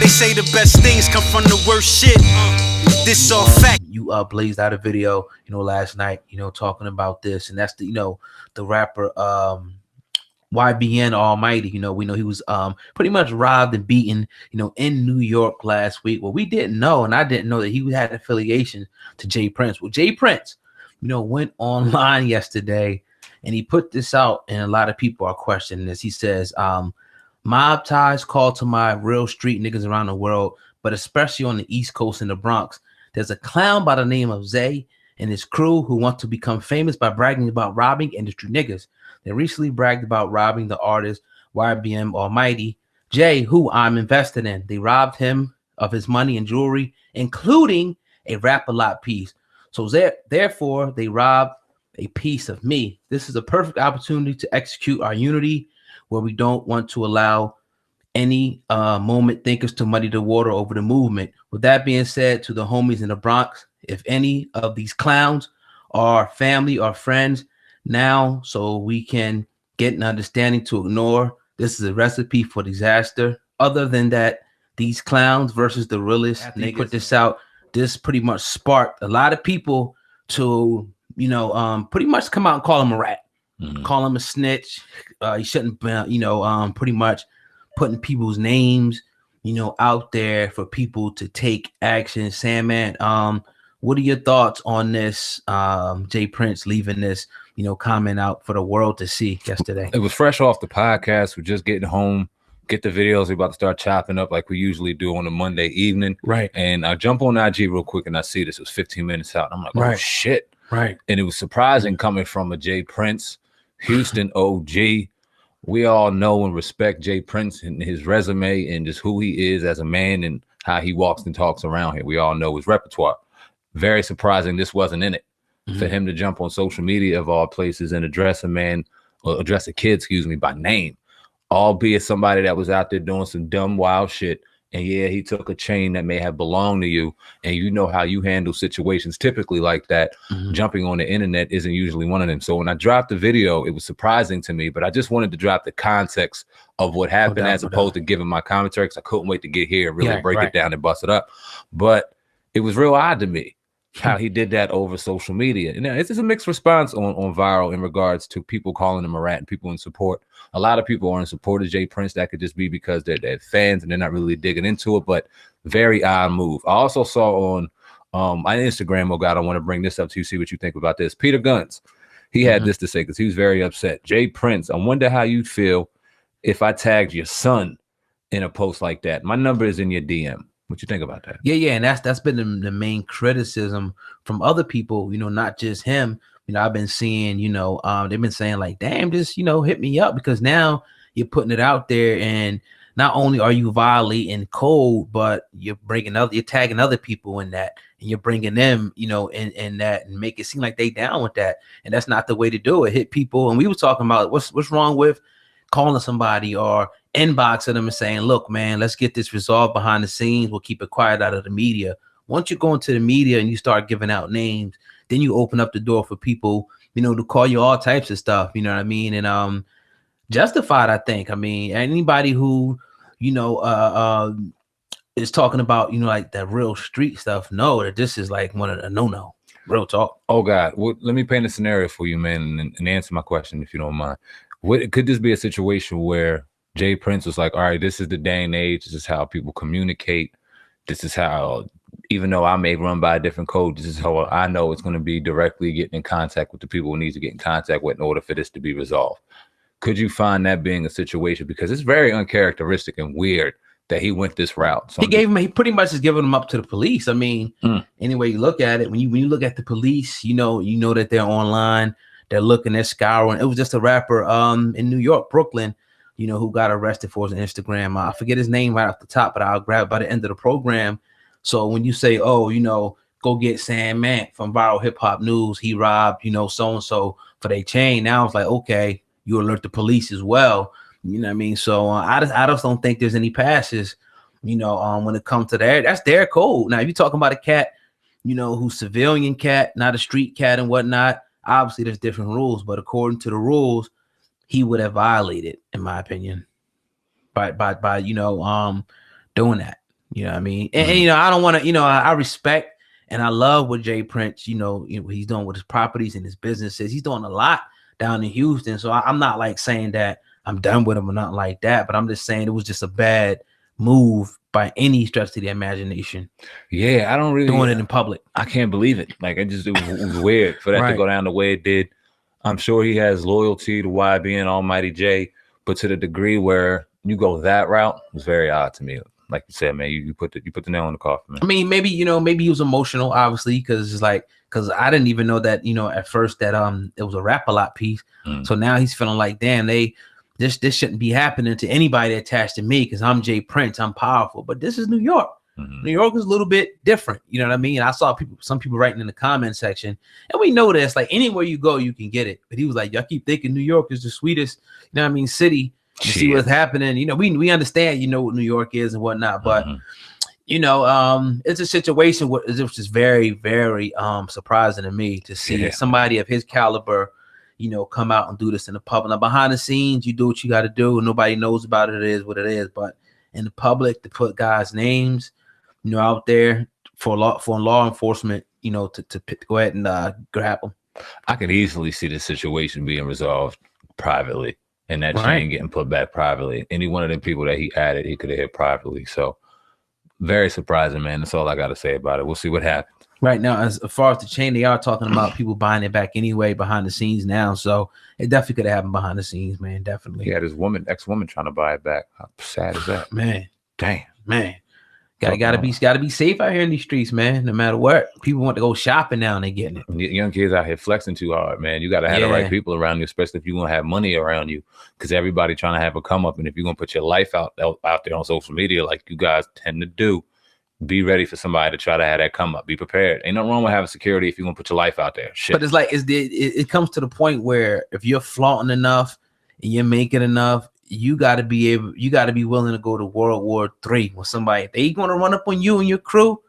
They say the best things come from the worst shit. This all fact. You blazed out a video, last night, talking about this, and that's the the rapper YBN Almighty. We know he was pretty much robbed and beaten, in New York last week. Well, we didn't know, and I didn't know that he had affiliation to Jay Prince. Well, Jay Prince, went online yesterday and he put this out, and a lot of people are questioning this. He says, mob ties call to my real street niggas around the world, but especially on the East Coast in the Bronx. There's a clown by the name of Zay and his crew who want to become famous by bragging about robbing industry niggas. They recently bragged about robbing the artist YBN Almighty Jay, who I'm invested in. They robbed him of his money and jewelry, including a Rap-A-Lot piece. So therefore, they robbed a piece of me. This is a perfect opportunity to execute our unity, where we don't want to allow any moment thinkers to muddy the water over the movement. With that being said, to the homies in the Bronx, if any of these clowns are family or friends now, so we can get an understanding to ignore, this is a recipe for disaster. Other than that, these clowns versus the realest, and they put this out. This pretty much sparked a lot of people to pretty much come out and call him a rat, call him a snitch. He shouldn't be, pretty much putting people's names, out there for people to take action. Sandman, what are your thoughts on this? Jay Prince leaving this, comment out for the world to see yesterday. It was fresh off the podcast. We're just getting home, get the videos. We're about to start chopping up like we usually do on a Monday evening. Right. And I jump on IG real quick and I see this. It was 15 minutes out. I'm like, oh, shit. Right. And it was surprising coming from a Jay Prince, Houston OG. We all know and respect Jay Prince and his resume and just who he is as a man and how he walks and talks around here. We all know his repertoire. Very surprising this wasn't in it. For him to jump on social media of all places and address a man, or address a kid, by name, albeit somebody that was out there doing some dumb, wild shit. And yeah, he took a chain that may have belonged to you, and you know how you handle situations typically like that. Jumping on the internet isn't usually one of them. So when I dropped the video, it was surprising to me, but I just wanted to drop the context of what happened as opposed to giving my commentary, because I couldn't wait to get here and really break it down and bust it up. But it was real odd to me how he did that over social media. And it's just a mixed response on viral in regards to people calling him a rat and people in support. A lot of people are in support of Jay Prince. That could just be because they're fans and they're not really digging into it, but very odd move. I also saw on my Instagram, oh God, I want to bring this up to you, see what you think about this. Peter Guns, he had this to say because he was very upset. Jay Prince, I wonder how you'd feel if I tagged your son in a post like that. My number is in your DM. What you think about that? Yeah, and that's been the main criticism from other people, not just him. I've been seeing, they've been saying like, damn, just, hit me up, because now you're putting it out there, and not only are you violating code, but you're tagging other people in that, and you're bringing them, in that, and make it seem like they down with that. And that's not the way to do it. Hit people. And we were talking about what's wrong with calling somebody or inboxing them and saying, look, man, let's get this resolved behind the scenes. We'll keep it quiet out of the media. Once you go into the media and you start giving out names, then you open up the door for people, to call you all types of stuff, you know what I mean? And justified, I think. I mean, anybody who, is talking about, like that real street stuff, know that this is like one of the no-no. Real talk. Oh, God. Well, let me paint a scenario for you, man, and answer my question, if you don't mind. Could this be a situation where Jay Prince was like, all right, this is the day and age. This is how people communicate. This is how, even though I may run by a different code, this is how I know it's going to be directly getting in contact with the people who need to get in contact with in order for this to be resolved. Could you find that being a situation? Because it's very uncharacteristic and weird that he went this route. So he pretty much is giving them up to the police. I mean, any way you look at it, when you look at the police, you know that they're online. They're looking, they're scouring. It was just a rapper in New York, Brooklyn, who got arrested for his Instagram. I forget his name right off the top, but I'll grab it by the end of the program. So when you say, oh, go get Sandman from Viral Hip Hop News, he robbed, so-and-so for their chain. Now it's like, okay, you alert the police as well. You know what I mean? So I just don't think there's any passes, when it comes to that. That's their code. Now, if you're talking about a cat, who's civilian cat, not a street cat and whatnot, obviously there's different rules, but according to the rules, he would have violated, in my opinion, by doing that. You know what I mean? And you know, I don't want to, you know, I respect and I love what Jay Prince, you know, what he's doing with his properties and his businesses. He's doing a lot down in Houston. So I'm not like saying that I'm done with him or nothing like that, but I'm just saying it was just a bad move by any stretch of the imagination. Yeah, I don't really doing it in public. I can't believe it. Like it was weird for that to go down the way it did. I'm sure he has loyalty to YBN Almighty Jay, but to the degree where you go that route was very odd to me. Like you said, man, you put the nail in the coffin, man. I mean, maybe, you know, maybe he was emotional, obviously, because it's like, because I didn't even know that, you know, at first that it was a Rap-A-Lot piece. So now he's feeling like, damn, this shouldn't be happening to anybody attached to me because I'm Jay Prince, I'm powerful. But this is New York. New York is a little bit different. You know what I mean? I saw some people writing in the comment section, and we know this, like anywhere you go, you can get it. But he was like, y'all keep thinking New York is the sweetest, you know what I mean, city. You see what's happening. You know, we understand, you know, what New York is and whatnot, but you know, it's a situation which is very, very surprising to me to see somebody of his caliber, you know, come out and do this in the public. Now, behind the scenes, you do what you got to do. Nobody knows about it. It is what it is. But in the public, to put guys' names, you know, out there for law enforcement, you know, to go ahead and grab them. I could easily see this situation being resolved privately. And that chain getting put back privately. Any one of them people that he added, he could have hit privately. So very surprising, man. That's all I got to say about it. We'll see what happens. Right now, as far as the chain, they are talking about people buying it back anyway behind the scenes now. So it definitely could have happened behind the scenes, man. Definitely. He had his ex-woman trying to buy it back. How sad is that? Man. Damn. Man. Gotta be safe out here in these streets, man. No matter what, people want to go shopping now and they getting it. Young kids out here flexing too hard, man. You got to have the right people around you, especially if you're gonna have money around you, because everybody trying to have a come up. And if you're gonna put your life out there on social media, like you guys tend to do, be ready for somebody to try to have that come up. Be prepared. Ain't nothing wrong with having security if you're gonna put your life out there. Shit. But it's like it comes to the point where if you're flaunting enough and you're making enough, you got to be willing to go to World War III with somebody. If they gonna run up on you and your crew,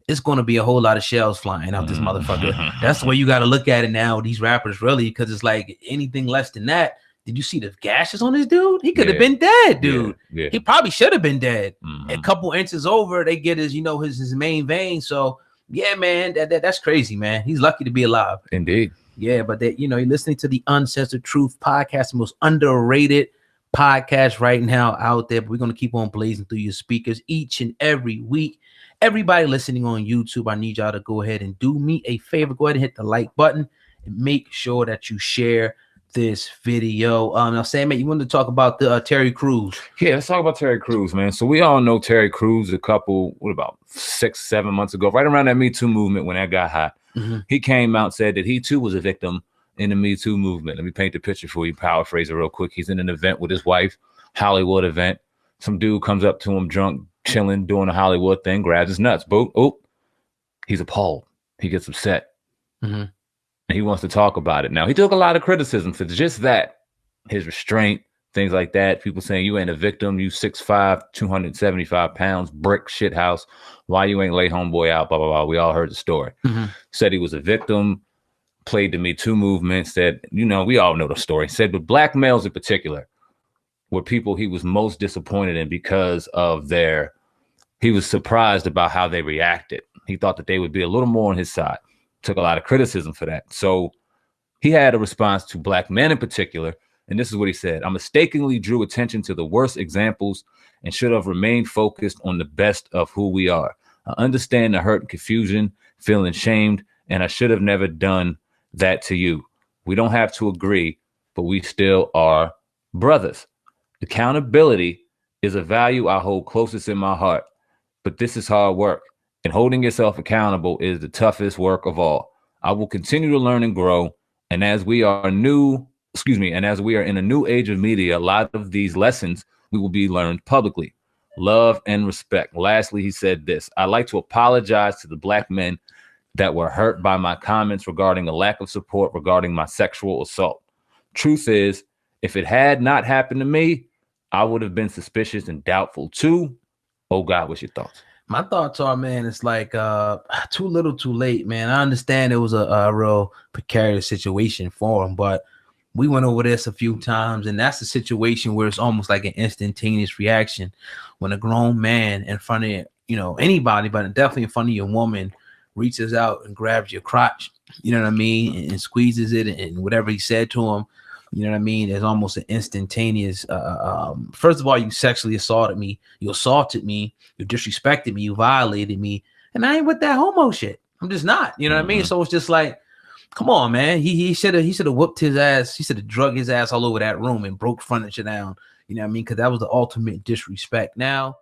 it's gonna be a whole lot of shells flying out this motherfucker. That's the way you got to look at it now, these rappers, really, because it's like anything less than that. Did you see the gashes on this dude? He could have been dead, dude. He probably should have been dead. A couple inches over, they get his, you know, his main vein. So yeah, man, that's crazy, man. He's lucky to be alive. Indeed. Yeah, but that, you know, you're listening to the Uncensored Truth podcast, the most underrated podcast right now out there, but we're going to keep on blazing through your speakers each and every week. Everybody listening on YouTube, I need y'all to go ahead and do me a favor. Go ahead and hit the like button and make sure that you share this video. Now, Sam, you wanted to talk about the Terry Crews. Yeah, let's talk about Terry Crews, man. So we all know Terry Crews about 6-7 months ago, right around that Me Too movement when that got hot. He came out and said that he too was a victim in the Me Too movement. Let me paint the picture for you, paraphrase it real quick. He's in an event with his wife, Hollywood event. Some dude comes up to him drunk, chilling, doing a Hollywood thing, grabs his nuts. Boop. Oh, he's appalled. He gets upset. And he wants to talk about it. Now, he took a lot of criticism for just that, his restraint, things like that. People saying you ain't a victim, you 6'5", 275 pounds, brick shit house. Why you ain't lay homeboy out, blah, blah, blah. We all heard the story. Said he was a victim, played the Me Too movement, said, you know, we all know the story. Said with black males in particular were people he was most disappointed in because of he was surprised about how they reacted. He thought that they would be a little more on his side. Took a lot of criticism for that. So he had a response to black men in particular. And this is what he said: I mistakenly drew attention to the worst examples and should have remained focused on the best of who we are. I understand the hurt and confusion, feeling shamed, and I should have never done that to you. We don't have to agree, but we still are brothers. Accountability is a value I hold closest in my heart, but this is hard work, and holding yourself accountable is the toughest work of all. I will continue to learn and grow, and as we are in a new age of media, a lot of these lessons will be learned publicly. Love and respect. Lastly, he said this: I'd like to apologize to the black men that were hurt by my comments regarding a lack of support regarding my sexual assault. Truth is, if it had not happened to me, I would have been suspicious and doubtful too. Oh God, what's your thoughts? My thoughts are, man, it's like too little too late, man. I understand it was a real precarious situation for him, but we went over this a few times, and that's a situation where it's almost like an instantaneous reaction when a grown man in front of you know, anybody, but definitely in front of your woman, reaches out and grabs your crotch, you know what I mean, and squeezes it, and whatever he said to him, you know what I mean, is almost an instantaneous. First of all, you sexually assaulted me, you assaulted me, you disrespected me, you violated me, and I ain't with that homo shit. I'm just not, you know what I mean. So it's just like, come on, man. He should have whooped his ass. He should have drug his ass all over that room and broke furniture down. You know what I mean? Because that was the ultimate disrespect. Now,